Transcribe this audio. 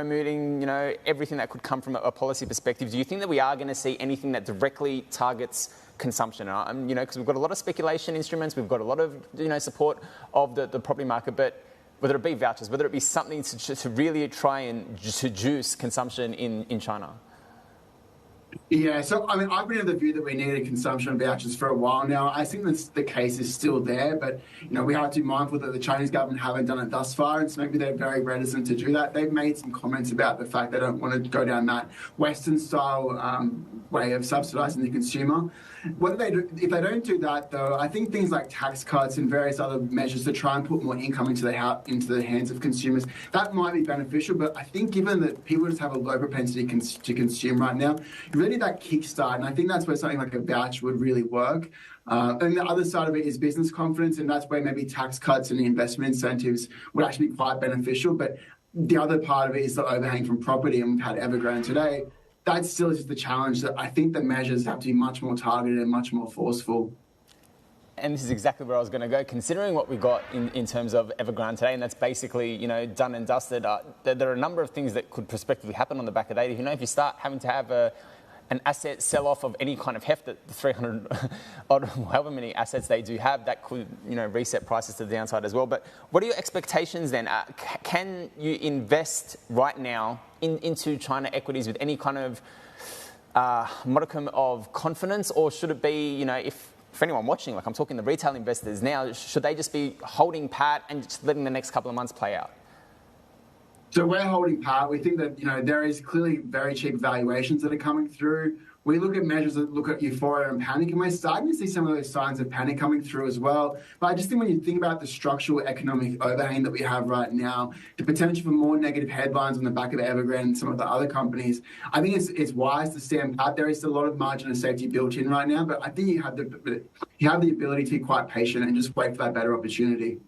mooting, everything that could come from a policy perspective. Do you think that we are going to see anything that directly targets consumption? Because we've got a lot of speculation instruments, we've got a lot of, support of the property market, but whether it be vouchers, whether it be something to really try and to juice consumption in China. Yeah, so I've been of the view that we needed consumption vouchers for a while now. I think that the case is still there, but we have to be mindful that the Chinese government haven't done it thus far, and so maybe they're very reticent to do that. They've made some comments about the fact they don't want to go down that Western-style way of subsidising the consumer. If they don't do that, though, I think things like tax cuts and various other measures to try and put more income into the hands of consumers, that might be beneficial. But I think given that people just have a low propensity to consume right now, you really need that kickstart. And I think that's where something like a voucher would really work. And the other side of it is business confidence, and that's where maybe tax cuts and investment incentives would actually be quite beneficial. But the other part of it is the overhang from property, and we've had Evergrande today. That still is just the challenge that I think the measures have to be much more targeted and much more forceful. And this is exactly where I was going to go. Considering what we got in terms of Evergrande today, and that's basically, done and dusted, there are a number of things that could prospectively happen on the back of that. If you start having to have an asset sell-off of any kind of heft, that the 300 odd, however many assets they do have, that could, reset prices to the downside as well. But what are your expectations then? Can you invest right now into China equities with any kind of modicum of confidence, or should it be, for anyone watching, like I'm talking the retail investors now, should they just be holding pat and just letting the next couple of months play out? So we're holding pat. We think that, there is clearly very cheap valuations that are coming through. We look at measures that look at euphoria and panic, and we're starting to see some of those signs of panic coming through as well. But I just think when you think about the structural economic overhang that we have right now, the potential for more negative headlines on the back of Evergrande and some of the other companies, I think it's wise to stand pat. There is a lot of margin of safety built in right now, but I think you have the ability to be quite patient and just wait for that better opportunity.